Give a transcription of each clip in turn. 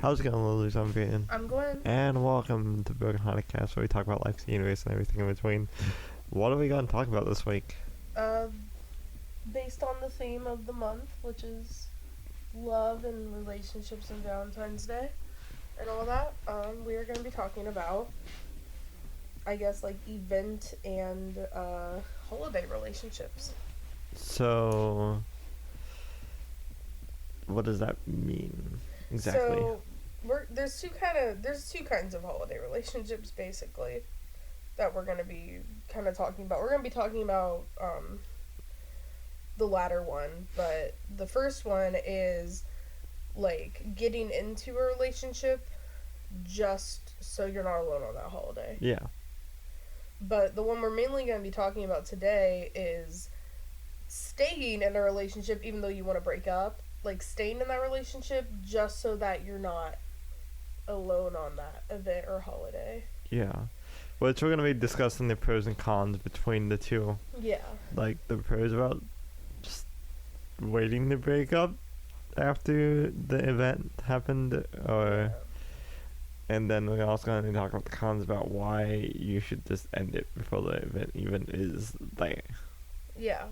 How's it going, Lilies? I'm Brandon. I'm Gwen. And welcome to Broken Hearted Cast, where we talk about life, the universe, and everything in between. What are we going to talk about this week? Based on the theme of the month, which is love and relationships and Valentine's Day and all that, we are going to be talking about, I guess, like event and holiday relationships. So, what does that mean exactly? So, there's two kinds of holiday relationships basically that we're going to be kind of talking about. We're going to be talking about the latter one, but the first one is like getting into a relationship just so you're not alone on that holiday. Yeah. But the one we're mainly going to be talking about today is staying in a relationship even though you want to break up. Like staying in that relationship just so that you're not alone on that event or holiday. Yeah. Which we're going to be discussing the pros and cons between the two. Yeah. Like, the pros about just waiting to break up after the event happened, or... And then we're also going to talk about the cons about why you should just end it before the event even is there. Yeah.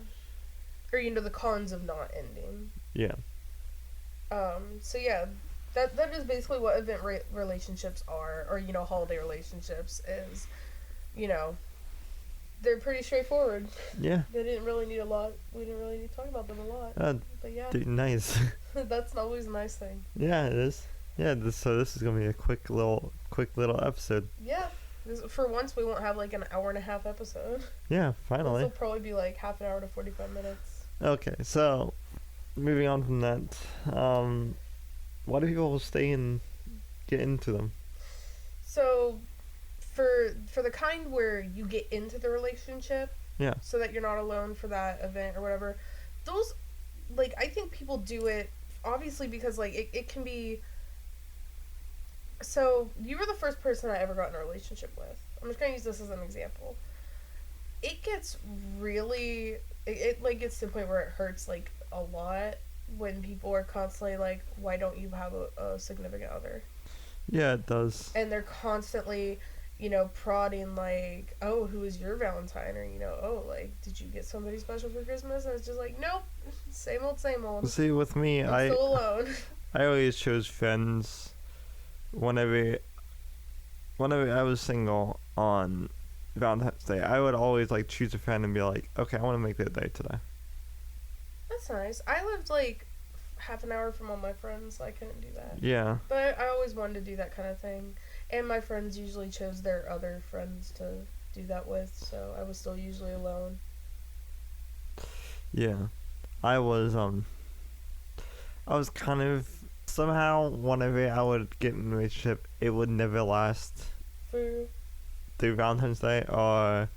Or, the cons of not ending. Yeah. So yeah, that is basically what event relationships are, or, holiday relationships is, they're pretty straightforward. Yeah. They didn't really need a lot. We didn't really need to talk about them a lot. But yeah. Nice. That's always a nice thing. Yeah, it is. Yeah, so this is gonna be a quick little episode. Yeah, for once we won't have like an hour and a half episode. Yeah, finally. This will probably be like half an hour to 45 minutes. Okay, so moving on from that, why do people stay and get into them? So, for the kind where you get into the relationship, yeah, so that you're not alone for that event or whatever, those, like, I think people do it obviously because like it can be. So, you were the first person I ever got in a relationship with. I'm just going to use this as an example. It gets really... It like, gets to the point where it hurts, like, a lot when people are constantly like, why don't you have a significant other? Yeah, it does. And they're constantly, prodding, like, oh, who is your Valentine? Or, oh, like, did you get somebody special for Christmas? And it's just like, nope, same old, same old. See, with me, I'm still alone. I always chose friends... Whenever I was single on Valentine's Day, I would always like choose a friend and be like, okay, I want to make that day today. That's nice. I lived like half an hour from all my friends, so I couldn't do that. Yeah. But I always wanted to do that kind of thing. And my friends usually chose their other friends to do that with, so I was still usually alone. Yeah. I was kind of... Somehow, whenever I would get in a relationship, it would never last through Valentine's Day or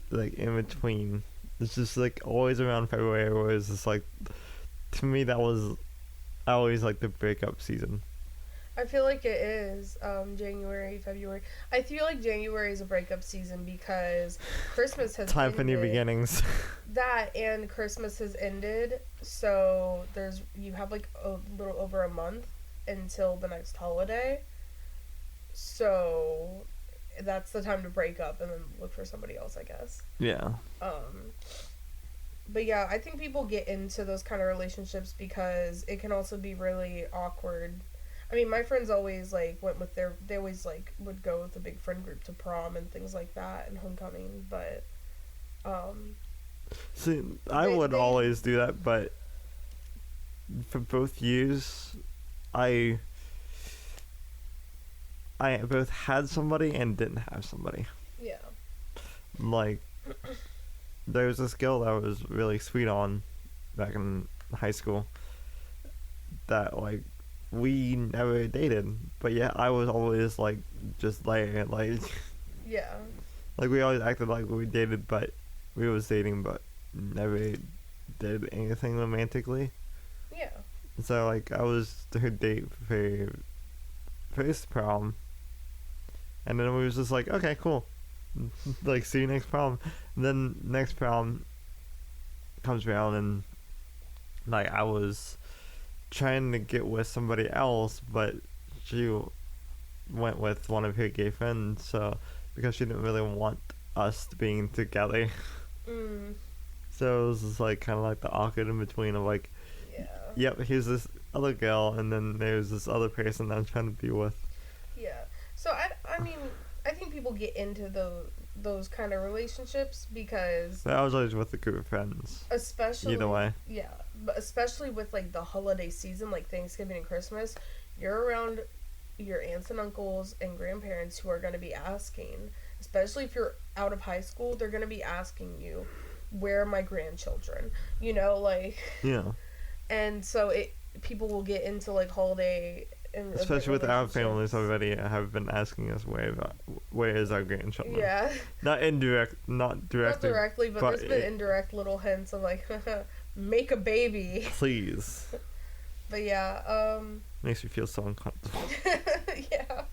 like in between. It's just like always around February, where it's just like, to me that was always like the breakup season. I feel like it is January, February. I feel like January is a breakup season because Christmas has time for new beginnings. That and Christmas has ended, so you have like a little over a month until the next holiday. So that's the time to break up and then look for somebody else, I guess. Yeah. But yeah, I think people get into those kind of relationships because it can also be really awkward. I mean, my friends always, like, they always, like, would go with a big friend group to prom and things like that and homecoming, but, See, I would always do that, but for both years, I both had somebody and didn't have somebody. Yeah. Like, there was this girl that I was really sweet on back in high school that, like, we never dated, but yeah, I was always like just there, like yeah, like we always acted like we dated, but we was dating, but never did anything romantically. Yeah. So like I was her date for first prom, and then we was just like, okay, cool, like see you next prom. And then next prom comes around and like I was trying to get with somebody else, but she went with one of her gay friends, so because she didn't really want us being together. So it was just like kind of like the awkward in between of like, yep, here's this other girl, and then there's this other person that I'm trying to be with. Yeah. So I mean, I think people get into those kind of relationships because I was always with a group of friends. Especially either way. Yeah, but especially with like the holiday season, like Thanksgiving and Christmas, you're around your aunts and uncles and grandparents who are going to be asking, especially if you're out of high school, they're going to be asking you, where are my grandchildren? You know, like. Yeah. And so people will get into like holiday and especially with our families already have been asking us where is our grandchildren. Yeah. Not directly. Not directly, but there's been indirect little hints of like make a baby. Please. But yeah, makes me feel so uncomfortable. Yeah.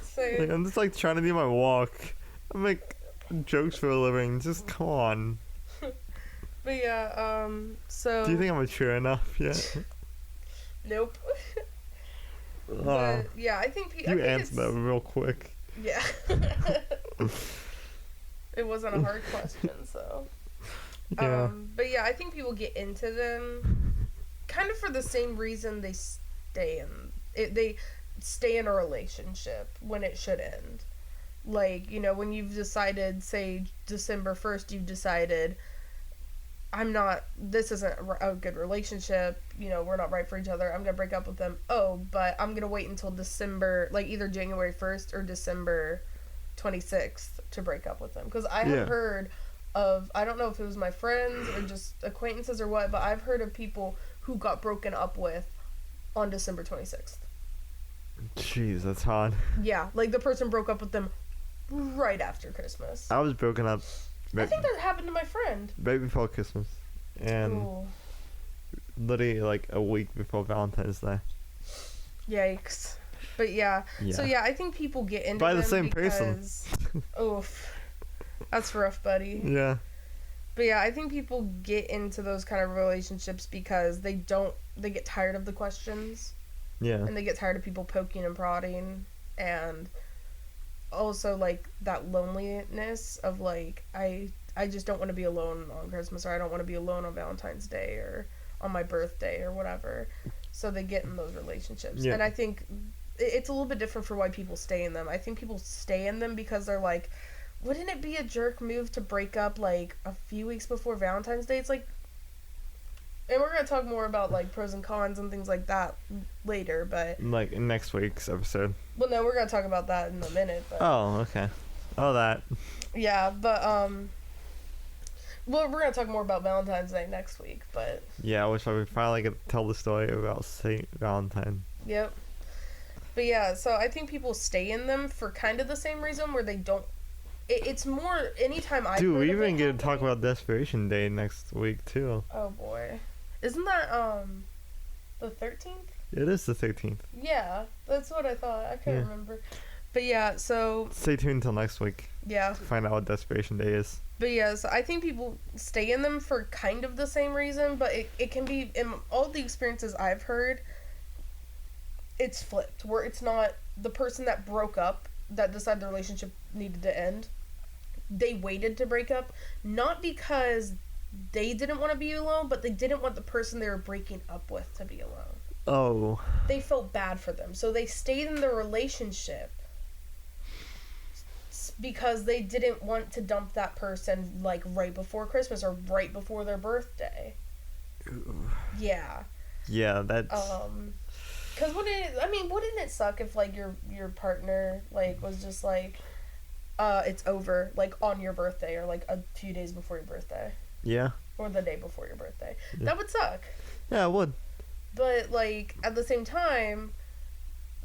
So like, I'm just like trying to do my walk. I make jokes for a living. Just come on. But yeah, so. Do you think I'm mature enough yet? Nope. But yeah, I think you answered that real quick. Yeah. It wasn't a hard question, so. Yeah. But yeah, I think people get into them kind of for the same reason they stay in a relationship when it should end. Like, you know, when you've decided, say December 1st, you've decided, this isn't a good relationship, you know, we're not right for each other, I'm gonna break up with them. Oh, but I'm gonna wait until December, like either January 1st or December 26th to break up with them. Because I have heard of, I don't know if it was my friends or just acquaintances or what, but I've heard of people who got broken up with on December 26th. Jeez, that's hard. Yeah, like the person broke up with them right after Christmas. I was broken up. I think that happened to my friend. Right before Christmas. And literally like a week before Valentine's Day. Yikes. But yeah. So yeah, I think people get into by the them same because, person. Oof. That's rough, buddy. Yeah. But yeah, I think people get into those kind of relationships because they get tired of the questions. Yeah. And they get tired of people poking and prodding, and also like that loneliness of like I just don't want to be alone on Christmas, or I don't want to be alone on Valentine's Day or on my birthday or whatever. So they get in those relationships. And I think it's a little bit different for why people stay in them. I think people stay in them because they're like, wouldn't it be a jerk move to break up like a few weeks before Valentine's Day? It's like, and we're going to talk more about like pros and cons and things like that later, but like in next week's episode. Well, no, we're going to talk about that in a minute, but oh, okay. Oh, that. Yeah, but well, we're going to talk more about Valentine's Day next week, but yeah, I wish I would finally get to tell the story about Saint Valentine. Yep. But yeah, so I think people stay in them for kind of the same reason where they don't. It's more anytime I. Dude, we even get to talk about Desperation Day next week too. Oh boy, isn't that the 13th? It is the 13th. Yeah, that's what I thought. I can't remember. But yeah, so stay tuned until next week. Yeah. To find out what Desperation Day is. But yeah, so I think people stay in them for kind of the same reason, but it can be, in all the experiences I've heard, it's flipped, where it's not the person that broke up, that decided the relationship needed to end. They waited to break up, not because they didn't want to be alone, but they didn't want the person they were breaking up with to be alone. Oh. They felt bad for them, so they stayed in the relationship because they didn't want to dump that person like right before Christmas or right before their birthday. Ooh. Yeah. Yeah, that's. Cause wouldn't it suck if like your partner like was just like, it's over like on your birthday or like a few days before your birthday. Yeah. Or the day before your birthday. Yeah. That would suck. Yeah, it would. But like at the same time,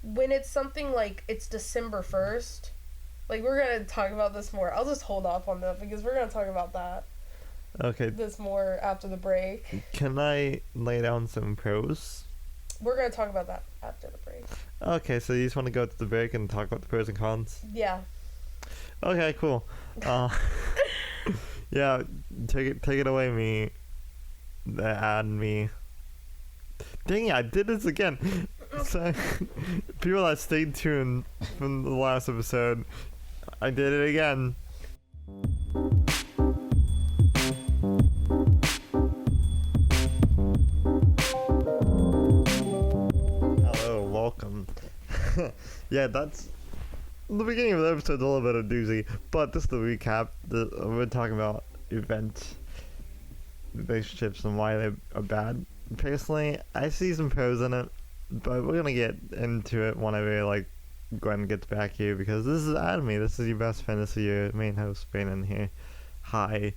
when it's something like it's December 1st, like we're gonna talk about this more. I'll just hold off on that because we're gonna talk about that. Okay. This more after the break. Can I lay down some pros? We're going to talk about that after the break. Okay, so you just want to go to the break and talk about the pros and cons? Yeah. Okay, cool. Yeah, take it away, me. Dang it, I did this again. So, people that stayed tuned from the last episode, I did it again. Hello, welcome. Yeah, that's the beginning of the episode. A little bit of doozy, but just to recap, we're talking about event relationships and why they are bad. Personally, I see some pros in it, but we're gonna get into it whenever Gwen gets back here, because this is Adamy. This is your best friend. This is your main host, Brandon here. Hi.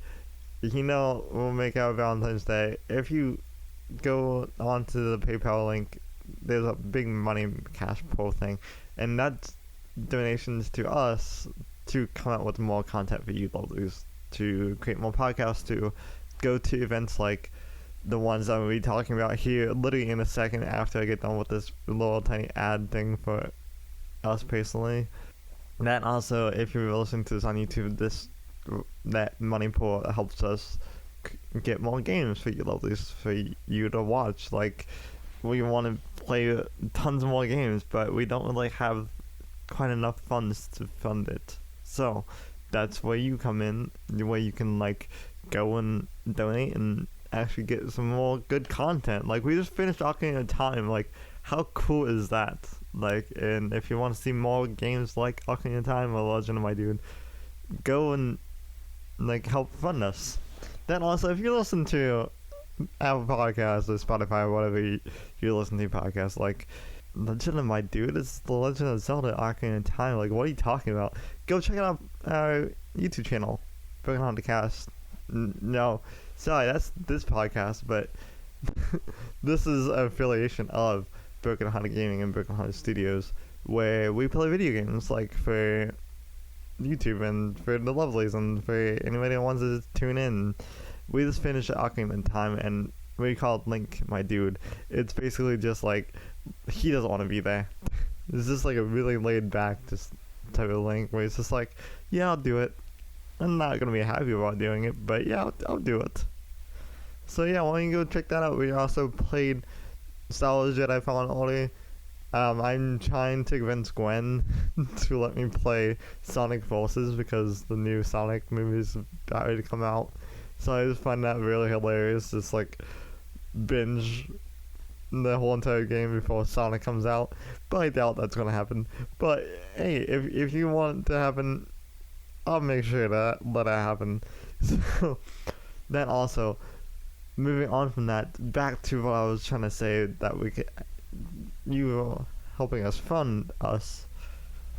We'll make out Valentine's Day. If you go onto the PayPal link, there's a big money cash pool thing, and that's donations to us to come out with more content for you lovelies, to create more podcasts, to go to events like the ones I'm going to be talking about here literally in a second after I get done with this little tiny ad thing for us personally. And then also, if you're listening to this on YouTube, that money pool helps us get more games for you lovelies, for you to watch. We want to play tons more games, but we don't really have quite enough funds to fund it. So that's where you come in, where you can go and donate and actually get some more good content. We just finished Ocarina of Time. How cool is that? And if you want to see more games like Ocarina of Time or Legend of My Dude, go and help fund us. Then also, if you listen to Apple Podcasts or Spotify or whatever you listen to podcasts, Legend of My Dude, it's the Legend of Zelda Ocarina of Time. What are you talking about? Go check out our YouTube channel, Broken Hearted Cast. No, sorry, that's this podcast, but this is an affiliation of Broken Hearted Gaming and Broken Hearted Studios, where we play video games for YouTube and for the lovelies and for anybody that wants to tune in. We just finished Ocarina of Time, and we called Link My Dude. It's basically just he doesn't want to be there. It's just a really laid back just type of Link where it's just yeah, I'll do it. I'm not going to be happy about doing it, but yeah, I'll do it. So yeah, why don't you go check that out. We also played Star Wars Jedi Fallen Order. I'm trying to convince Gwen to let me play Sonic Forces, because the new Sonic movie is about ready to come out. So I just find that really hilarious, just binge the whole entire game before Sonic comes out. But I doubt that's going to happen. But hey, if you want it to happen, I'll make sure to let it happen. So then also, moving on from that, back to what I was trying to say, that you helping us fund us,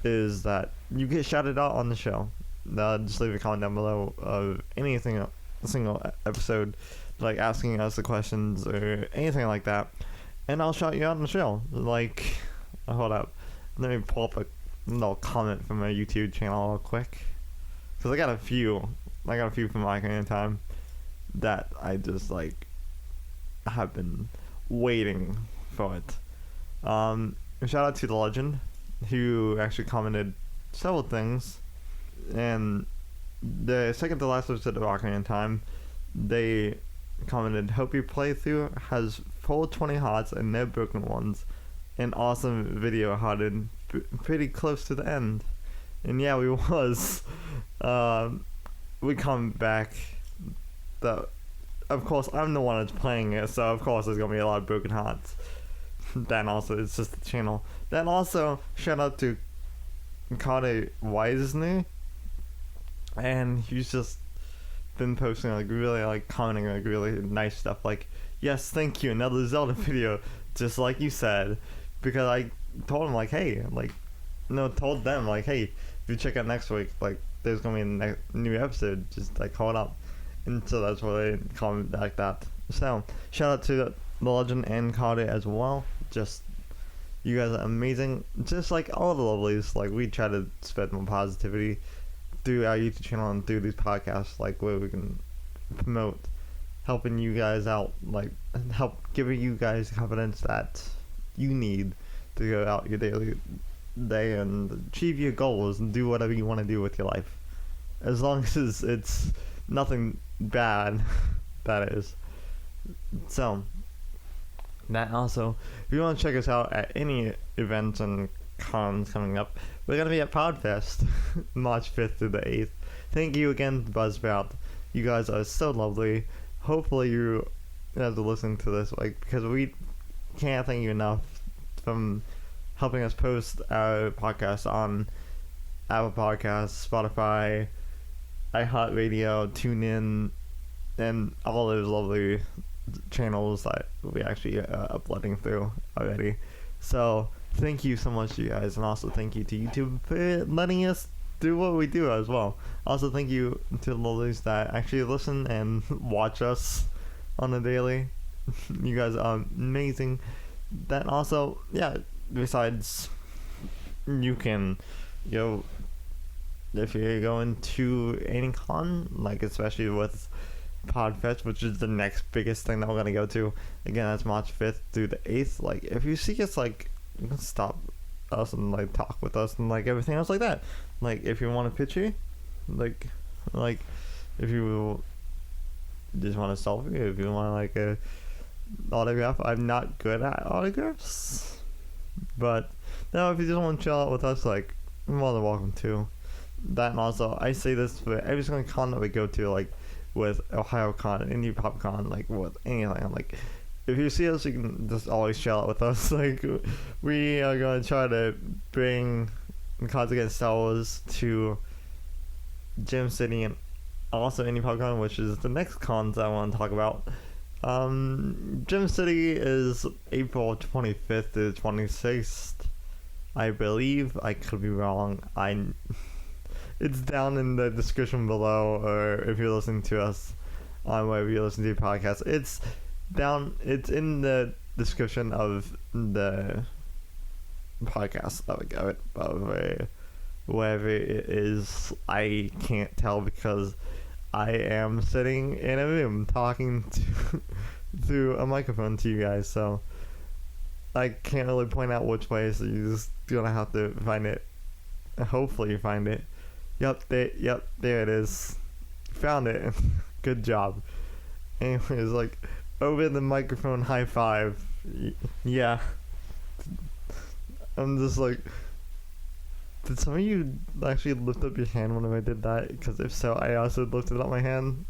is that you get shouted out on the show. Just leave a comment down below of anything, a single episode, asking us the questions or anything like that, and I'll shout you out on the show. Hold up, let me pull up a little comment from my YouTube channel real quick, because I got a few from Ocarina of Time that I just have been waiting for it. Shout out to the legend, who actually commented several things, and the second to last episode of Ocarina of Time, they commented, "Hope your playthrough has full 20 hearts and no broken ones. An awesome video hearted pretty close to the end." And yeah, we was. We come back. Of course, I'm the one that's playing it, so of course there's gonna be a lot of broken hearts. Then also, it's just the channel. Then also, shout out to Kade Wisner, and he's just been posting really commenting really nice stuff, yes, thank you, another Zelda video, just like you said, because I told him hey, told them hey, if you check out next week, there's gonna be a new episode, just hold up. And so that's why they comment like that. So shout out to the legend and Carter as well. Just, you guys are amazing, just like all the lovelies. We try to spread more positivity through our YouTube channel and through these podcasts, where we can promote helping you guys out, help giving you guys confidence that you need to go out your daily day and achieve your goals and do whatever you want to do with your life, as long as it's nothing bad. That is. So That also, if you want to check us out at any events and cons coming up, we're going to be at Podfest March 5th through the 8th. Thank you again, Buzzsprout. You guys are so lovely. Hopefully you guys are listening to this, because we can't thank you enough from helping us post our podcast on Apple Podcasts, Spotify, iHeartRadio, TuneIn, and all those lovely channels that we actually uploading through already. So thank you so much, you guys, and also thank you to YouTube for letting us do what we do as well. Also thank you to the lovelies that actually listen and watch us on a daily. You guys are amazing. Then also, yeah, besides, you can, if you're going to any con, especially with Podfest, which is the next biggest thing that we're gonna go to. Again, that's March 5th through the 8th. If you see us, you can stop us and talk with us and everything else like that. If you want a picture, if you just want a selfie, if you want a autograph. I'm not good at autographs, but no, if you just want to chill out with us, you're more than welcome to. That, and also I say this for every single con that we go to, with OhioCon and Indie PopCon, with anything, if you see us, you can just always chill out with us. We are going to try to bring Cards Against Star Wars to Gym City and also Indie PopCon, which is the next cons I want to talk about. Gym City is April 25th to 26th, I believe. I could be wrong. It's down in the description below, or if you're listening to us on wherever you listen to your podcast, it's in the description of the podcast that we got it, but wherever it is, I can't tell because I am sitting in a room talking through a microphone to you guys, so I can't really point out which way, so you're just gonna have to find it. Hopefully you find it. Yep, there it is. Found it. Good job. Anyways, over the microphone high five. Yeah. I'm just did some of you actually lift up your hand whenever I did that? Because if so, I also lifted up my hand.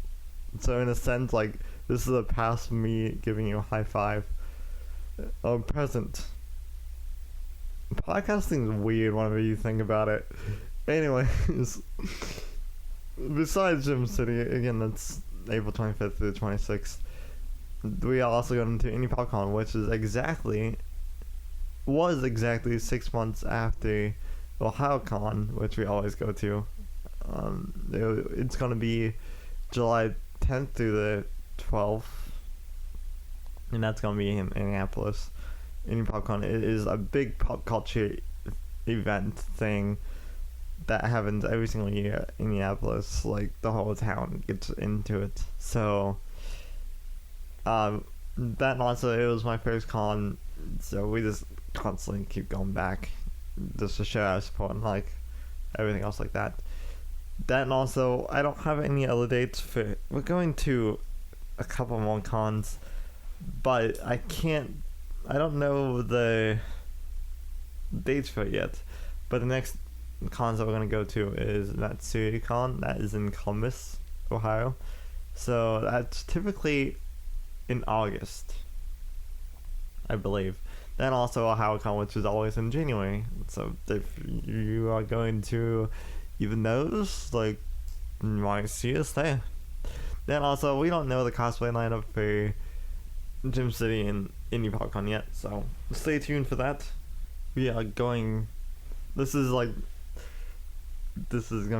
So in a sense, this is a past me giving you a high five. Present. Podcasting's weird whenever you think about it. Anyways, besides Gym City, again, that's April 25th through the 26th. We are also going to Indie PopCon, which is was exactly 6 months after OhioCon, which we always go to. It's going to be July 10th through the 12th, and that's going to be in Minneapolis. Indie PopCon is a big pop culture event thing that happens every single year in Minneapolis. The whole town gets into it. So, that also, it was my first con, so we just constantly keep going back just to show our support and everything else like that. That, and also, I don't have any other dates we're going to a couple more cons, but I don't know the dates for it yet, but the next cons that we're going to go to is NatsuCon. That is in Columbus, Ohio. So that's typically in August, I believe. Then also OhioCon, which is always in January. So if you are going to even those, you might see us there. Then also, we don't know the cosplay lineup for Gym City and Indie PopCon yet, so stay tuned for that. We are going. This is gonna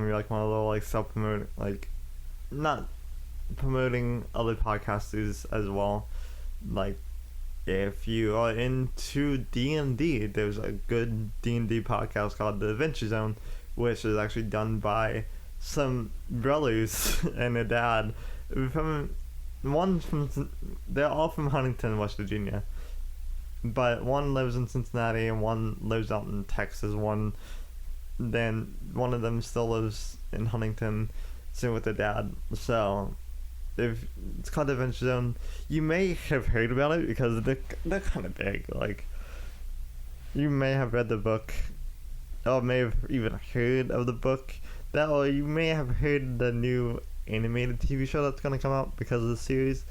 be one of the little self-promoting, not promoting other podcasters as well. If you are into D&D, there's a good D&D podcast called The Adventure Zone, which is actually done by some brothers and a dad they're all from Huntington, West Virginia, but one lives in Cincinnati and one lives out in Texas. One of them still lives in Huntington, same with the dad. So if it's called Adventure Zone, you may have heard about it because they're kind of big. Like, you may have read the book, or may have even heard of the book. That, or you may have heard the new animated TV show that's gonna come out because of the series.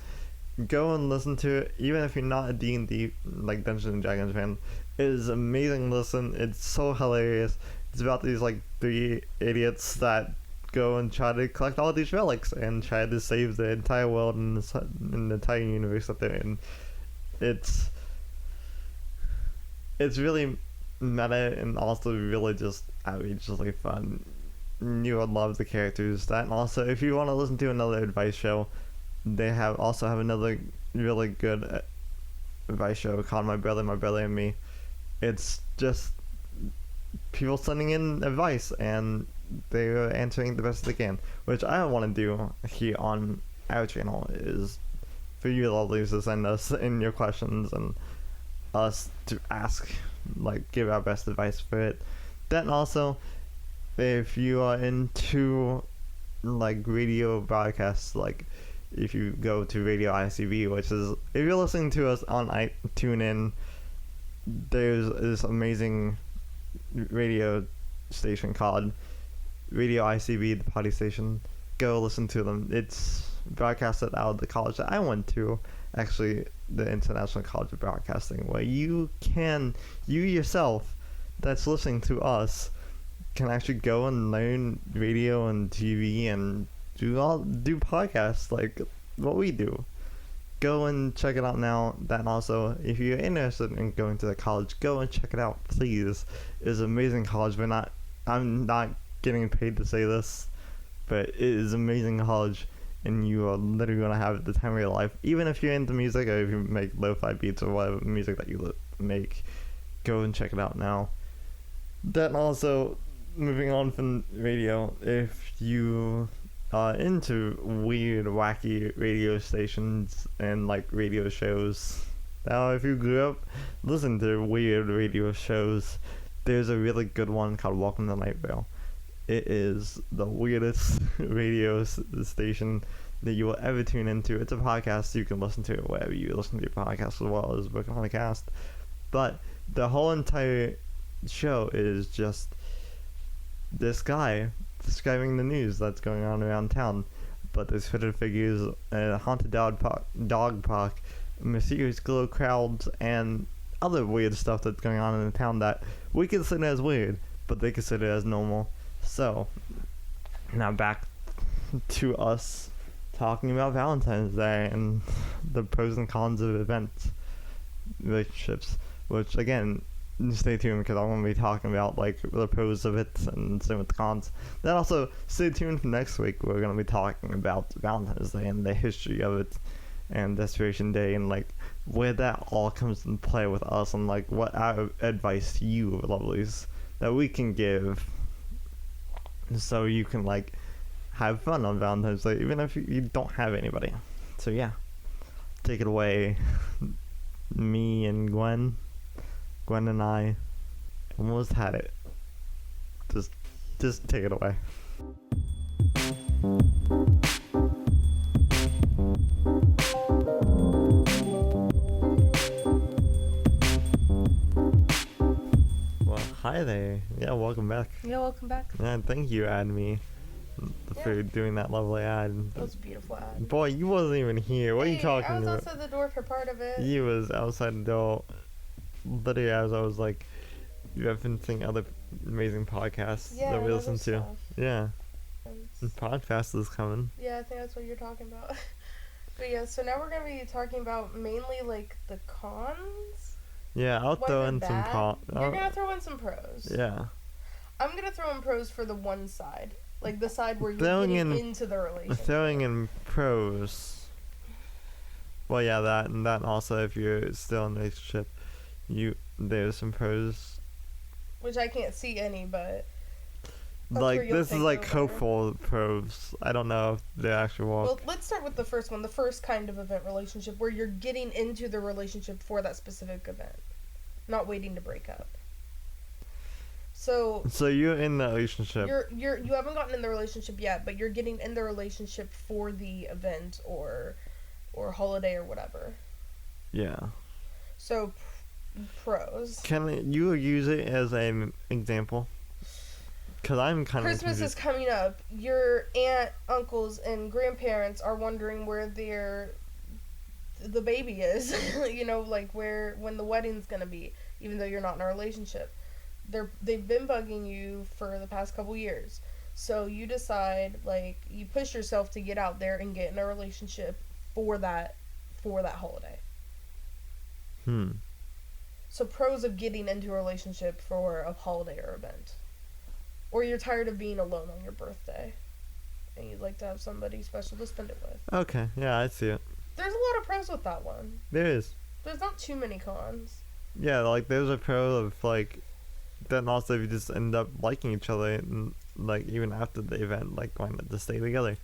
Go and listen to it, even if you're not a D&D, like Dungeons and Dragons fan. It is amazing listen. It's so hilarious. It's about these, like, 3 idiots that go and try to collect all these relics and try to save the entire world and the entire universe that they're in. It's really meta and also really just outrageously fun. You would love the characters. That, and also, if you want to listen to another advice show, they also have another really good advice show called My Brother and Me. It's just people sending in advice and they're answering the best they can, which I want to do here on our channel is for you lovelies to send us in your questions and us to ask, like, give our best advice for it. Then also, if you are into, like, radio broadcasts, like, if you go to Radio ICB, which is, if you're listening to us on TuneIn, there's this amazing radio station called Radio ICB, the party station. Go listen to them. It's broadcasted out of the college that I went to, actually, the International College of Broadcasting, where you yourself, that's listening to us, can actually go and learn radio and TV and do podcasts like what we do. Go and check it out now. Then also, if you're interested in going to the college, go and check it out, please. It's an amazing college. I'm not getting paid to say this, but it is amazing college, and you are literally gonna have the time of your life. Even if you're into music, or if you make lo-fi beats or whatever music that you make, go and check it out now. Then also, moving on from radio, if you are into weird, wacky radio stations and, like, radio shows, now if you grew up listening to weird radio shows, there's a really good one called Welcome to Night Vale. It is the weirdest radio station that you will ever tune into. It's a podcast. You can listen to it wherever you listen to your podcast, as well as Book on the Cast. But the whole entire show is just this guy describing the news that's going on around town. But there's hidden figures, a haunted dog park, mysterious glow crowds, and other weird stuff that's going on in the town that we consider as weird, but they consider as normal. So, now back to us talking about Valentine's Day and the pros and cons of relationships, which, again, stay tuned because I'm going to be talking about, like, the pros of it and some of the cons. Then also, stay tuned for next week. We're going to be talking about Valentine's Day and the history of it and Desperation Day and, like, where that all comes into play with us and, like, what our advice to you, lovelies, that we can give so you can, like, have fun on Valentine's Day, even if you don't have anybody. So, yeah. Take it away. Me and Gwen and I almost had it. Just take it away. Well, hi there. Yeah, welcome back. Yeah, welcome back. Yeah, thank you, me. For doing that lovely ad. That was a beautiful ad. Boy, you wasn't even here. What are you talking about? I was outside the door for part of it. You was outside the door. Literally, as I was, like, referencing other amazing podcasts that we listen to. Stuff. Yeah. Podcast is coming. Yeah, I think that's what you're talking about. But yeah, so now we're going to be talking about mainly, like, the cons. Yeah, I'll throw in some cons. You're going to throw in some pros. Yeah. I'm going to throw in pros for the one side. Like, the side where you're getting into the relationship. Throwing in pros. Well, yeah, that, and that also, if you're still in a relationship, there's some pros. Which I can't see any, but... Like, this is, like, hopeful pros. I don't know if they actually will. Well, let's start with the first one. The first kind of event relationship, where you're getting into the relationship for that specific event. Not waiting to break up. So you're in the relationship. You haven't gotten in the relationship yet, but you're getting in the relationship for the event or holiday or whatever. Yeah. So pros. Can you use it as an example? Because I'm kind of Christmas is coming up. Your aunt, uncles, and grandparents are wondering where the baby is. You know, like when the wedding's gonna be, even though you're not in a relationship. They've been bugging you for the past couple years. So you decide, like, you push yourself to get out there and get in a relationship for that holiday. So pros of getting into a relationship for a holiday or event. Or you're tired of being alone on your birthday and you'd like to have somebody special to spend it with. Okay, yeah, I see it. There's a lot of pros with that one. There is. There's not too many cons. Yeah, like, there's a pro of, like, then also you just end up liking each other, and, like, even after the event, like, going to stay together.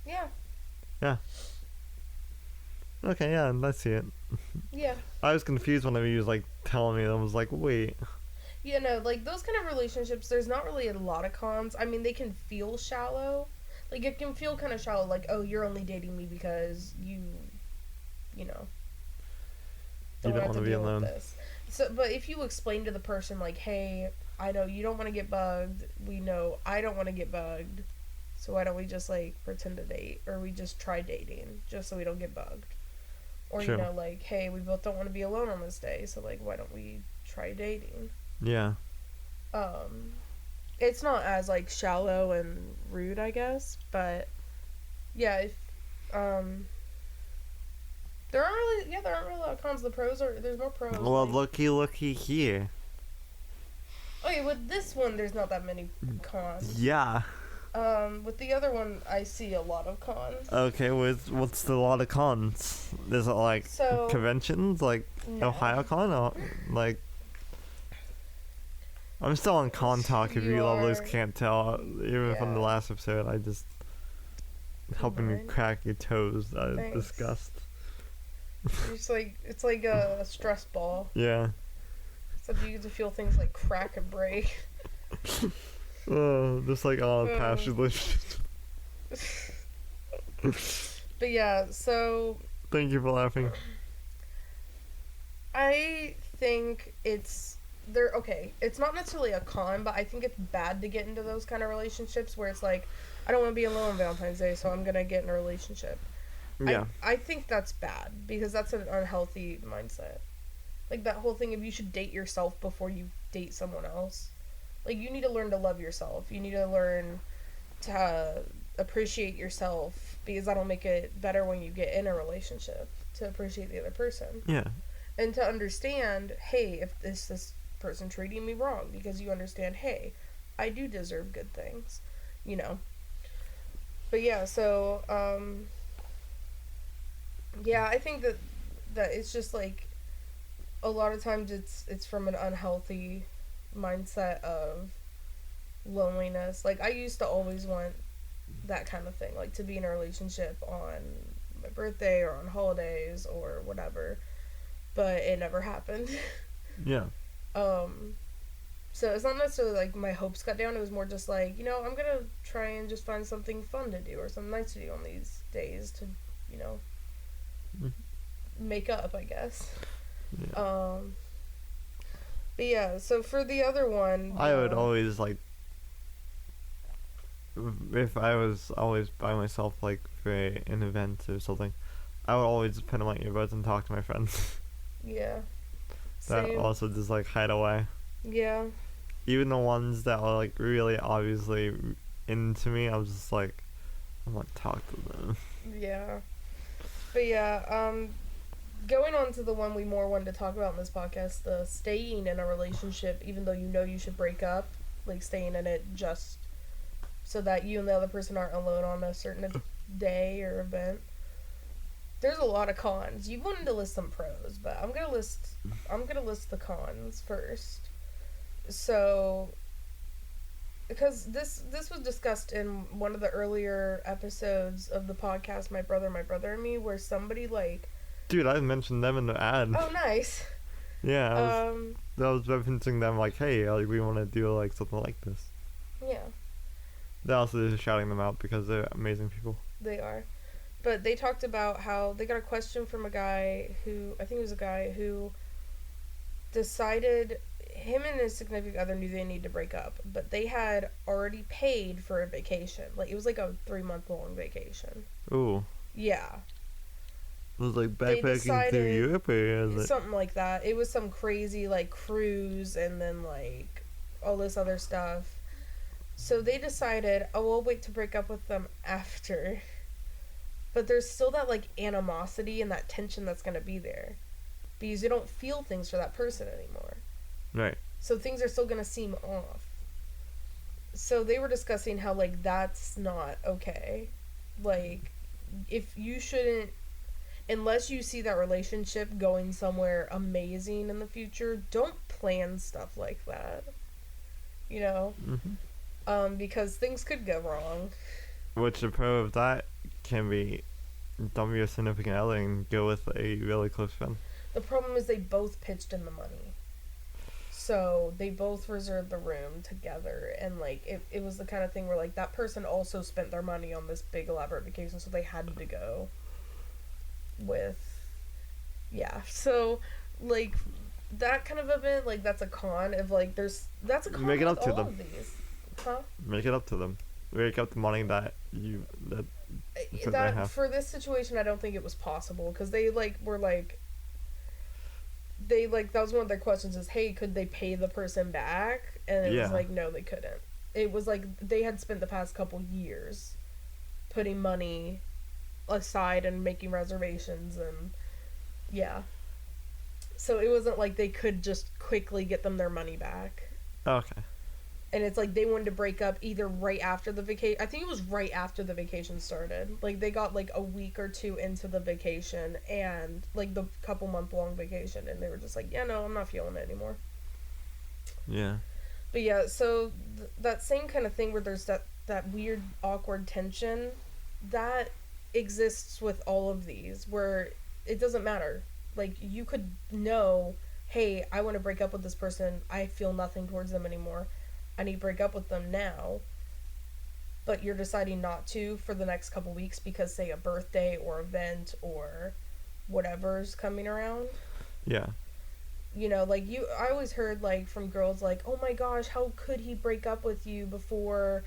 Yeah. Yeah. Okay, yeah, I see it. Yeah. I was confused whenever you was, like, telling me. I was like, wait. You know, like, those kind of relationships, there's not really a lot of cons. I mean, they can feel shallow. Like, it can feel kind of shallow, like, oh, you're only dating me because you know, You don't want to be alone. With this. So, but if you explain to the person, like, hey, I know you don't want to get bugged. We know I don't want to get bugged. So why don't we just, like, pretend to date? Or we just try dating just so we don't get bugged. Or, True. You know, like, hey, we both don't want to be alone on this day. So, like, why don't we try dating? Yeah. It's not as, like, shallow and rude, I guess. But, yeah, if, there aren't really a lot of cons. There's more pros. Well, like, looky here. Okay, with this one, there's not that many cons. Yeah. With the other one, I see a lot of cons. Okay, what's the lot of cons? There's, like, conventions, like, No. OhioCon, or, like... I'm still on con talk if you lovers can't tell. Even from the last episode, I just... helping you crack your toes out of disgust. It's like a stress ball. Yeah. Except you get to feel things like crack and break. Oh, just like all past relationships. But yeah, so... Thank you for laughing. I think it's not necessarily a con, but I think it's bad to get into those kind of relationships where it's like, I don't want to be alone on Valentine's Day, so I'm gonna get in a relationship. Yeah. I think that's bad, because that's an unhealthy mindset. Like, that whole thing of you should date yourself before you date someone else. Like, you need to learn to love yourself. You need to learn to appreciate yourself, because that'll make it better when you get in a relationship, to appreciate the other person. Yeah. And to understand, hey, if this person treating me wrong, because you understand, hey, I do deserve good things, you know. But yeah, so, yeah, I think that it's just, like, a lot of times it's from an unhealthy mindset of loneliness. Like, I used to always want that kind of thing, like, to be in a relationship on my birthday or on holidays or whatever, but it never happened. Yeah. So it's not necessarily like my hopes got down. It was more just like, you know, I'm gonna try and just find something fun to do or something nice to do on these days to, you know, make up, I guess. Yeah. But yeah, so for the other one, I would always, like, if I was always by myself, like, for an event or something, I would always put on my earbuds and talk to my friends. Yeah. That Same. also just, like, hide away. Yeah. Even the ones that are, like, really obviously into me, I was just like, I want to talk to them. Yeah. But yeah, going on to the one we more wanted to talk about in this podcast, the staying in a relationship even though you know you should break up, like staying in it just so that you and the other person aren't alone on a certain day or event. There's a lot of cons. You wanted to list some pros, but I'm gonna list the cons first. So, because this was discussed in one of the earlier episodes of the podcast, My Brother and Me, where somebody, like... Dude, I mentioned them in the ad. Oh, nice. Yeah, I was referencing them like, hey, like, we want to do like something like this. Yeah. They're also just shouting them out because they're amazing people. They are. But they talked about how they got a question from a guy who, I think it was a guy who decided him and his significant other knew they needed to break up, but they had already paid for a vacation. Like, it was like a 3-month long vacation. Ooh. Yeah. It was like backpacking through Europe, or is it? Something like that. It was some crazy, like, cruise and then, like, all this other stuff. So they decided, oh, we'll wait to break up with them after. But there's still that, like, animosity and that tension that's going to be there. Because you don't feel things for that person anymore. Right. So things are still going to seem off. So they were discussing how, like, that's not okay. Like, if you shouldn't, unless you see that relationship going somewhere amazing in the future, don't plan stuff like that. You know? Mm-hmm. Because things could go wrong. Which the pro of that can be dump your significant other and go with a really close friend. The problem is they both pitched in the money. So they both reserved the room together, and like it was the kind of thing where like that person also spent their money on this big elaborate vacation, so they had to go with, yeah. So like that kind of event, like that's a con of like that's a con Make it with up to all them. of these. Huh? Make it up to them. Make up the money that they have. For this situation, I don't think it was possible because they like were like. They like that was one of their questions is, hey, could they pay the person back? And it was like, no, they couldn't. It was like they had spent the past couple years putting money aside and making reservations, and yeah. So it wasn't like they could just quickly get them their money back. Okay. And it's like they wanted to break up either right after the vacation. I think it was right after the vacation started. Like they got like a week or two into the vacation and like the couple month long vacation, and they were just like, yeah, no, I'm not feeling it anymore. Yeah. But yeah, so that same kind of thing where there's that weird awkward tension that exists with all of these where it doesn't matter. Like you could know, hey, I want to break up with this person. I feel nothing towards them anymore. I need to break up with them now, but you're deciding not to for the next couple weeks because, say, a birthday or event or whatever's coming around. Yeah. You know, like, I always heard, like, from girls, like, oh my gosh, how could he break up with you before,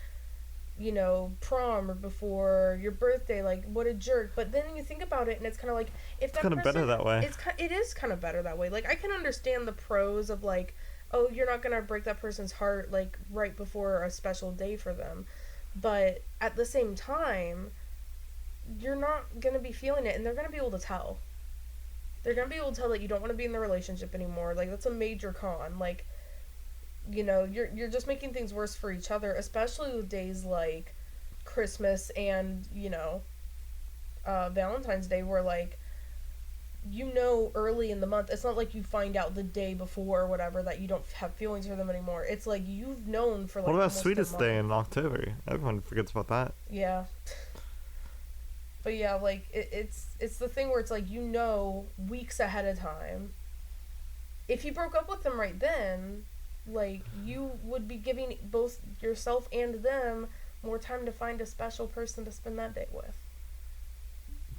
you know, prom or before your birthday? Like, what a jerk. But then you think about it, and it's kind of like, if that person... It's kind of better that way. It is kind of better that way. Like, I can understand the pros of, like, oh, you're not gonna break that person's heart, like, right before a special day for them. But at the same time, you're not gonna be feeling it, and they're gonna be able to tell. They're gonna be able to tell that you don't want to be in the relationship anymore. Like, that's a major con. Like, you know, you're just making things worse for each other, especially with days like Christmas and, you know, Valentine's Day, where, like, you know early in the month, it's not like you find out the day before or whatever that you don't have feelings for them anymore. It's like you've known for like. What about Sweetest Day in October? Everyone forgets about that. Yeah. But yeah, like it's the thing where it's like, you know, weeks ahead of time. If you broke up with them right then, like, you would be giving both yourself and them more time to find a special person to spend that day with.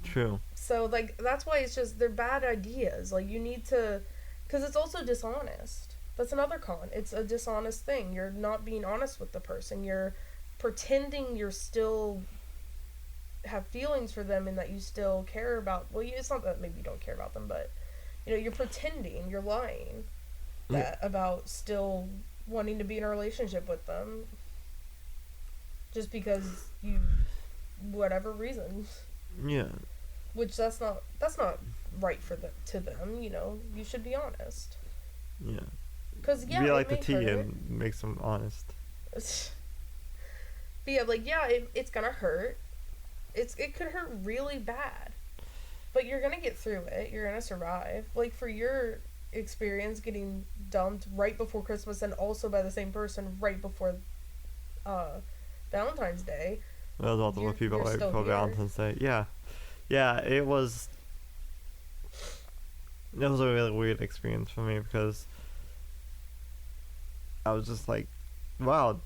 True. So, like, that's why it's just, they're bad ideas. Like, you need to, because it's also dishonest. That's another con. It's a dishonest thing. You're not being honest with the person. You're pretending you're still have feelings for them and that you still care about, well, it's not that maybe you don't care about them, but, you know, you're pretending, you're lying about still wanting to be in a relationship with them just because you, whatever reason. Yeah. Which that's not right for them, to them, you know. You should be honest. Yeah. Because, yeah, be like the tea and makes them honest. But yeah, like, yeah, it's gonna hurt. It could hurt really bad. But you're gonna get through it. You're gonna survive. Like, for your experience getting dumped right before Christmas and also by the same person right before Valentine's Day. Well, multiple people right before Valentine's Day. Yeah. Yeah, it was it was a really weird experience for me because I was just like, wow,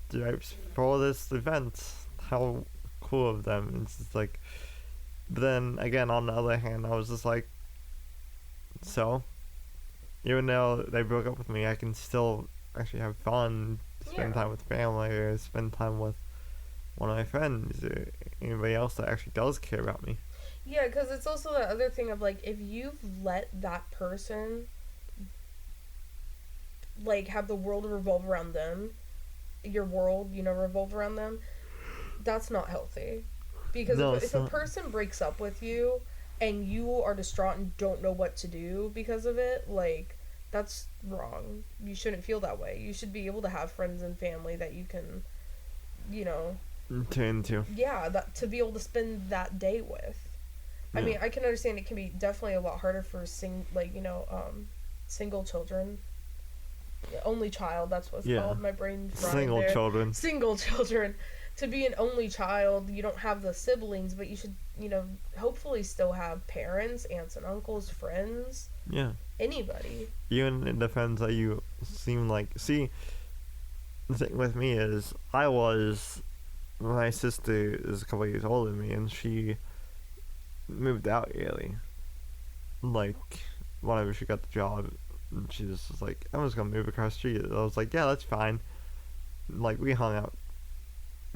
for this event, how cool of them. It's just like, but then again, on the other hand, I was just like, so, even though they broke up with me, I can still actually have fun, spend time with family, or spend time with one of my friends, or anybody else that actually does care about me. Yeah, because it's also the other thing of, like, if you've let that person, like, have the world revolve around them, your world, revolve around them, that's not healthy. Because if a person breaks up with you, and you are distraught and don't know what to do because of it, like, that's wrong. You shouldn't feel that way. You should be able to have friends and family that you can, turn to. Yeah, to be able to spend that day with. I mean, I can understand it can be definitely a lot harder for single children. Only child, that's what it's called. My brain's Single children. Single children. To be an only child, you don't have the siblings, but you should, hopefully still have parents, aunts and uncles, friends. Yeah. Anybody. Even in the friends that you seem like... See, the thing with me is, my sister is a couple years older than me, and she moved out early. Like, whenever she got the job, and she just was like, I'm just gonna move across the street. I was like, yeah, that's fine. Like, we hung out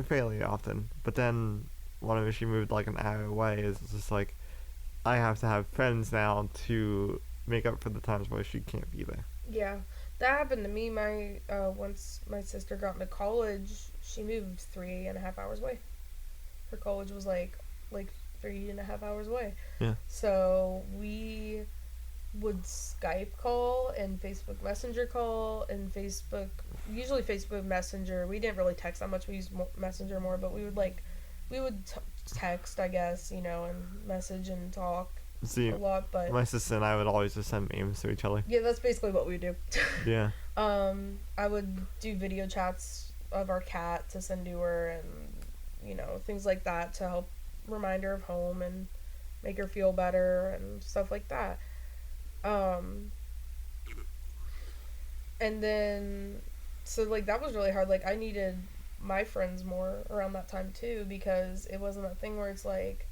fairly often, but then whenever she moved like an hour away, it's just like, I have to have friends now to make up for the times where she can't be there. Yeah, that happened to me. Once my sister got into college, she moved 3.5 hours away. Her college was like 3.5 hours away. Yeah. So we would Skype call and Facebook Messenger call and usually Facebook Messenger. We didn't really text that much. We used Messenger more, but we would text, I guess, and message and talk a lot. But my sister and I would always just send memes to each other. Yeah, that's basically what we would do. Yeah. I would do video chats of our cat to send to her, and things like that to help remind her of home and make her feel better and stuff like that. And then, so, like, that was really hard. Like, I needed my friends more around that time, too, because it wasn't that thing where it's like,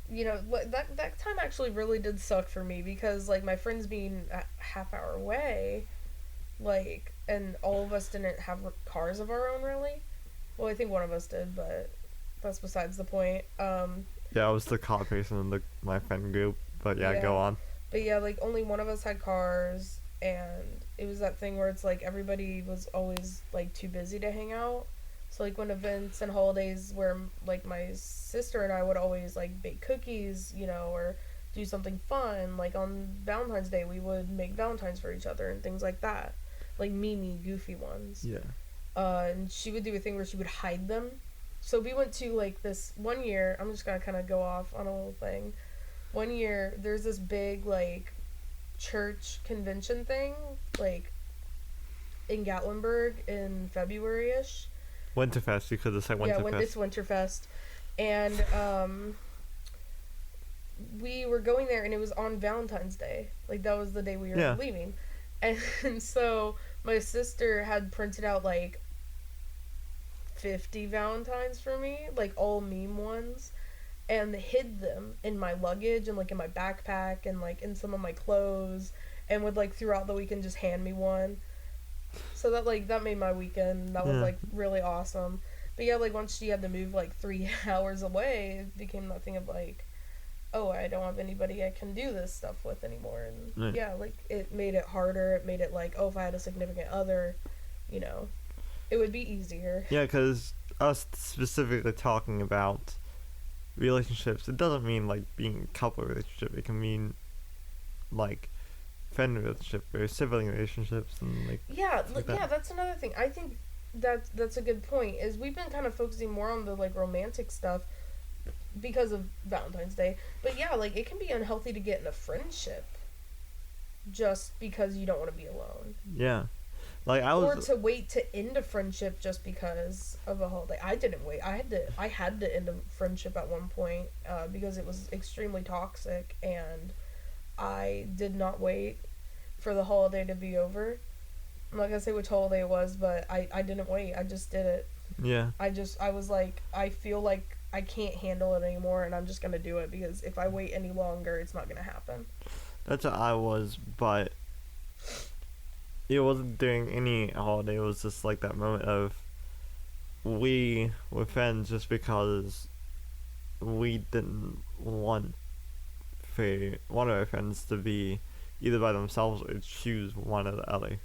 that time actually really did suck for me, because, like, my friends being a half hour away, like, and all of us didn't have cars of our own, really. Well, I think one of us did, but that's besides the point. Yeah, I was the car person in my friend group, but yeah, go on. But yeah, like, only one of us had cars, and it was that thing where it's like everybody was always, like, too busy to hang out. So, like, when events and holidays where, like, my sister and I would always, like, bake cookies, or do something fun. Like, on Valentine's Day, we would make Valentines for each other and things like that. Like, goofy ones. Yeah. And she would do a thing where she would hide them. So we went to, like, this one year, I'm just gonna kind of go off on a little thing. One year, there's this big, like, church convention thing, like, in Gatlinburg in February-ish. Winterfest, you could have said Winterfest. Yeah, it's Winterfest. And, we were going there, and it was on Valentine's Day. Like, that was the day we were leaving. And so, my sister had printed out, like, 50 Valentines for me, like, all meme ones, and hid them in my luggage and, like, in my backpack and, like, in some of my clothes, and would, like, throughout the weekend just hand me one. So that, like, that made my weekend. That was, like, really awesome. But yeah, like, once she had to move, like, 3 hours away, it became that thing of, like, oh, I don't have anybody I can do this stuff with anymore. And yeah, like, it made it harder. It made it like, oh, if I had a significant other, it would be easier. Yeah, because us specifically talking about relationships, it doesn't mean, like, being a couple relationship. It can mean, like, friend relationship or sibling relationships and, like... Yeah, that's another thing. I think that's a good point, is we've been kind of focusing more on the, like, romantic stuff because of Valentine's Day. But yeah, like, it can be unhealthy to get in a friendship just because you don't want to be alone. Yeah. Like, or to wait to end a friendship just because of a holiday. I didn't wait. I had to end a friendship at one point because it was extremely toxic, and I did not wait for the holiday to be over. I'm not gonna say which holiday it was, but I didn't wait. I just did it. Yeah. I was like, I feel like I can't handle it anymore, and I'm just gonna do it, because if I wait any longer, it's not gonna happen. That's what I was, but it wasn't during any holiday. It was just like that moment of we were friends just because we didn't want for one of our friends to be either by themselves or choose one or the other.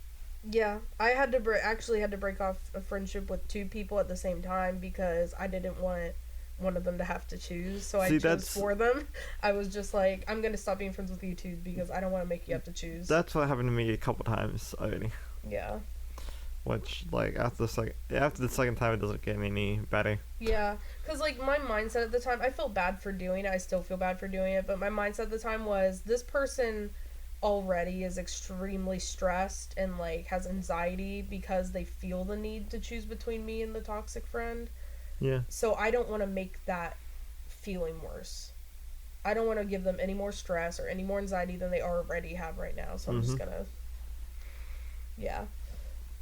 Yeah, I had to actually had to break off a friendship with two people at the same time, because I didn't want one of them to have to choose, so I chose for them. I was just like, I'm gonna stop being friends with you two because I don't want to make you have to choose. That's what happened to me a couple times already. Yeah. Which, like, after the second time, it doesn't get any better. Yeah, because, like, my mindset at the time, I felt bad for doing it. I still feel bad for doing it, but my mindset at the time was, this person already is extremely stressed and, like, has anxiety because they feel the need to choose between me and the toxic friend. Yeah. So I don't want to make that feeling worse. I don't want to give them any more stress or any more anxiety than they already have right now. So I'm just gonna, yeah.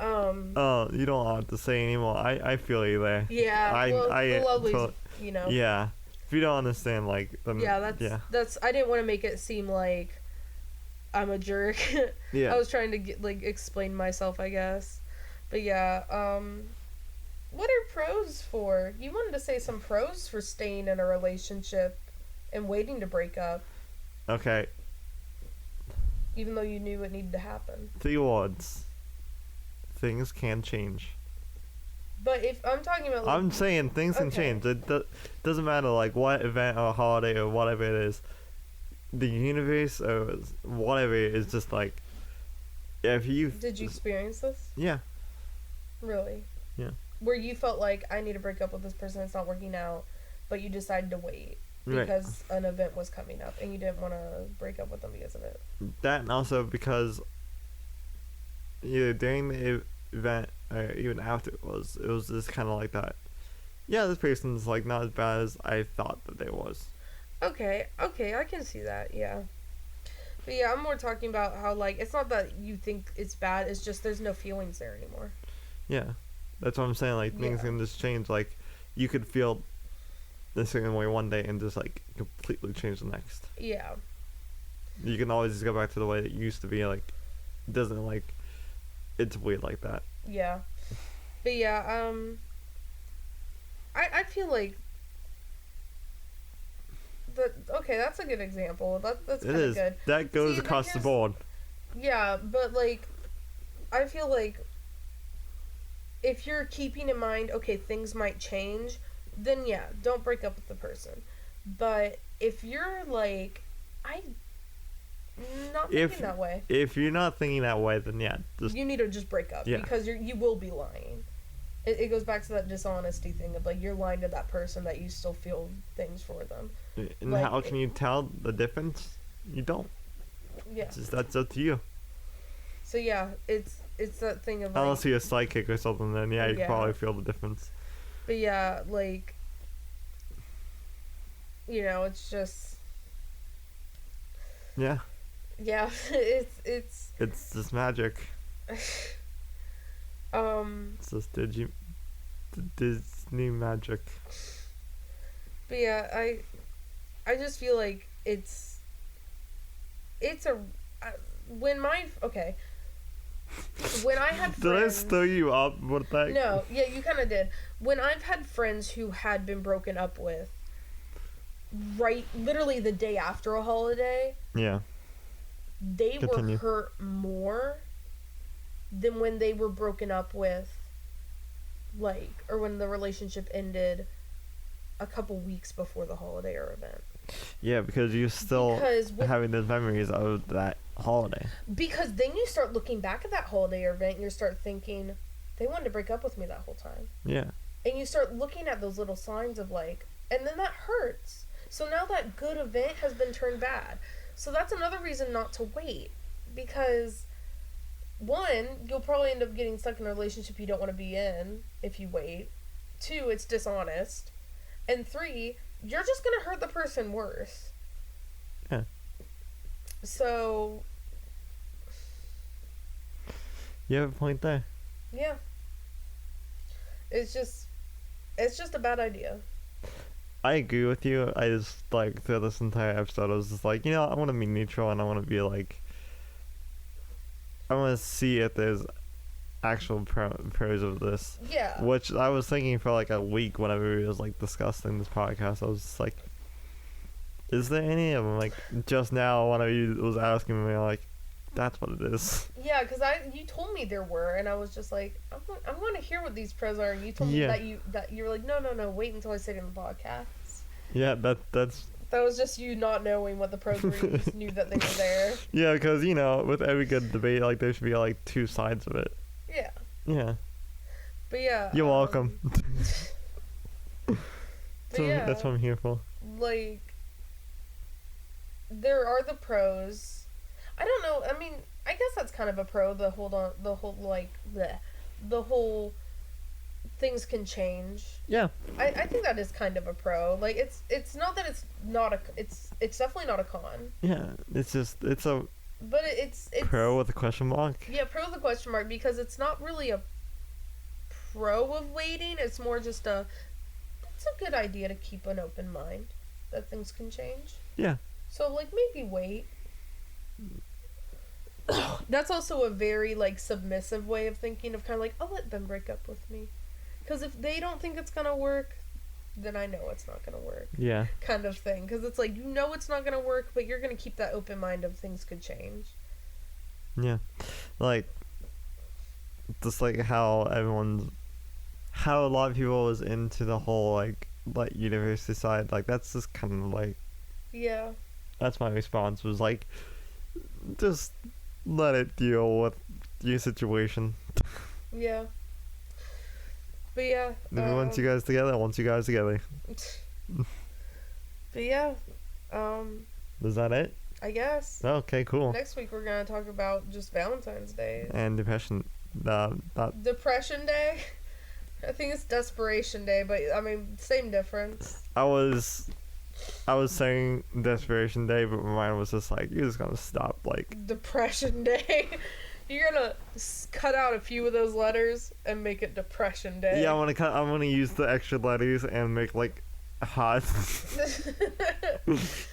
Oh, you don't have to say anymore. I feel you there. Yeah. The lovelies, you know. Yeah. If you don't understand, like, then, that's. I didn't want to make it seem like I'm a jerk. Yeah. I was trying to explain myself, I guess. But yeah. What are pros for? You wanted to say some pros for staying in a relationship and waiting to break up. Okay. Even though you knew it needed to happen. 3 words. Things can change. But if I'm talking about, I'm saying things can change. It doesn't matter, like, what event or holiday or whatever it is. The universe or whatever is just like, if you... Did you experience this? Yeah. Really? Yeah. Where you felt like, I need to break up with this person, it's not working out, but you decided to wait because an event was coming up and you didn't want to break up with them because of it. That, and also because either during the event or even after it was just kind of like that. Yeah, this person's, like, not as bad as I thought that they was. Okay, I can see that, yeah. But yeah, I'm more talking about how, like, it's not that you think it's bad, it's just there's no feelings there anymore. Yeah. That's what I'm saying, like, things can just change. Like, you could feel the certain way one day and just, like, completely change the next. Yeah. You can always just go back to the way it used to be, like, it doesn't, like, it's weird like that. Yeah. But yeah, I feel like that's a good example. That's kind of good. That goes across the board. Yeah, but, like, I feel like if you're keeping in mind, okay, things might change, then yeah, don't break up with the person. But if you're like, I'm not thinking that way. If you're not thinking that way, then yeah, you need to just break up because you will be lying. It goes back to that dishonesty thing of, like, you're lying to that person that you still feel things for them. And like, how can you tell the difference? You don't. Yeah. That's up to you. So yeah, it's that thing of, like, unless you're a psychic or something, then you can probably feel the difference. But yeah, like, you know, it's just... Yeah. Yeah, it's just magic. It's just Disney magic. But yeah, I just feel like it's when I had friends... Did I stir you up with that? No, yeah, you kind of did. When I've had friends who had been broken up with, literally the day after a holiday... Yeah. They were hurt more than when they were broken up with, like, or when the relationship ended a couple weeks before the holiday or event. Yeah, because you're still having those memories of that holiday. Because then you start looking back at that holiday or event and you start thinking, they wanted to break up with me that whole time. Yeah. And you start looking at those little signs of, like, and then that hurts. So now that good event has been turned bad. So that's another reason not to wait. Because, 1, you'll probably end up getting stuck in a relationship you don't want to be in if you wait. 2, it's dishonest. And 3, you're just going to hurt the person worse. Yeah. So. You have a point there. Yeah. It's just a bad idea. I agree with you. I just, like, through this entire episode, I was just like, I want to be neutral, and I want to be like, I want to see if there's actual pros of this. Yeah. Which I was thinking for like a week whenever we was like discussing this podcast. I was just like, is there any of them? Like, just now when I was asking me, like, that's what it is. Yeah, because you told me there were, and I was just like, I'm going to hear what these pros are. And you told me that you were like, no, wait until I say it in the podcast. Yeah, that's. That was just you not knowing what the pros were. You just knew that they were there. Yeah, because with every good debate, like, there should be like two sides of it. Yeah. Yeah. But yeah. You're welcome. That's what I'm here for. Like, there are the pros. I don't know. I mean, I guess that's kind of a pro. The whole things can change. Yeah. I think that is kind of a pro. Like, it's not that it's not it's definitely not a con. Yeah. It's a. But it's pro with a question mark. Yeah, pro with a question mark, because it's not really a pro of waiting. It's more just it's a good idea to keep an open mind that things can change. Yeah. So, like, maybe wait. That's also a very, like, submissive way of thinking, of kind of like, I'll let them break up with me. Because if they don't think it's gonna work, then I know it's not gonna work. Yeah. Kind of thing. Because it's like, it's not gonna work, but you're gonna keep that open mind of things could change. Yeah. Like, just like how a lot of people was into the whole, like university side, like, that's just kind of like. Yeah. That's my response, was like, just let it deal with your situation. Yeah. But yeah. Once you guys together. But yeah. Is that it? I guess. Okay, cool. Next week we're gonna talk about just Valentine's Day. And depression. Depression Day? I think it's Desperation Day, but I mean, same difference. I was saying Desperation Day, but my mind was just like, you're just gonna stop, like. Depression Day. You're gonna cut out a few of those letters and make it Depression Day. Yeah, I'm gonna use the extra letters and make, like, hot,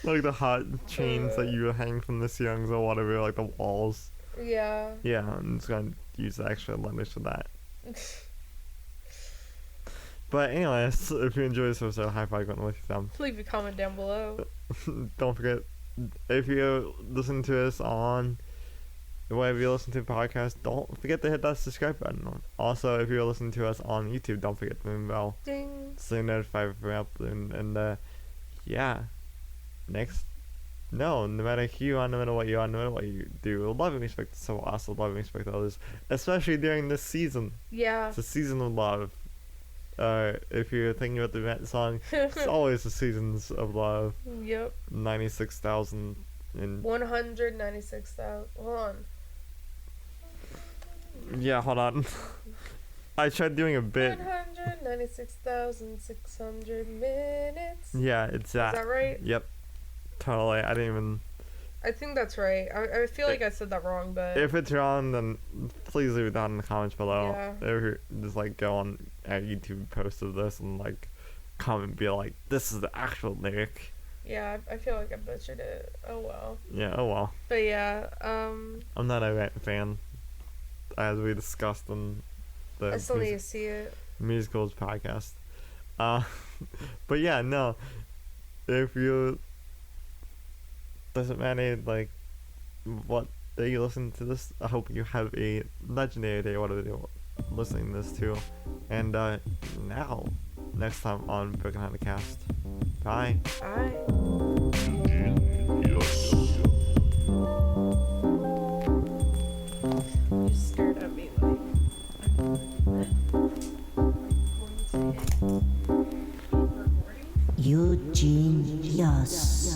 like the hot chains that you hang from the ceilings or whatever, like the walls. Yeah. Yeah, I'm just gonna use the extra letters for that. But anyways, if you enjoyed this episode, high five, going with your thumb. Leave a comment down below. Don't forget, if you listen to us on wherever you listen to the podcast, don't forget to hit that subscribe button. Also, if you're listening to us on YouTube, don't forget the ring bell. Ding. So you're notified if we're up. And yeah. No matter who you are, no matter what you are, no matter what you do, love and respect is so awesome. Love and respect others, especially during this season. Yeah. It's a season of love. If you're thinking about the event song, it's always the seasons of love. Yep. 96,000 and 196,000. Hold on. Yeah, hold on. I tried doing a bit. 196,600 minutes. Yeah, it's that. Is that right? Yep. Totally. I didn't even. I think that's right. I feel like I said that wrong, but. If it's wrong, then please leave it down in the comments below. Yeah. Or just, like, go on a YouTube post of this and, like, comment and be like, this is the actual lyric. Yeah, I feel like I butchered it. Oh well. Yeah, oh well. But yeah, I'm not a fan, as we discussed in the I still need to see it. Musicals podcast. But yeah, no. If you doesn't matter, like, what day you listen to this, I hope you have a legendary day, whatever you're listening to this to. And now, next time on Broken Hearted Cast. Bye. Bye. You stared at me like. Eugene, yes.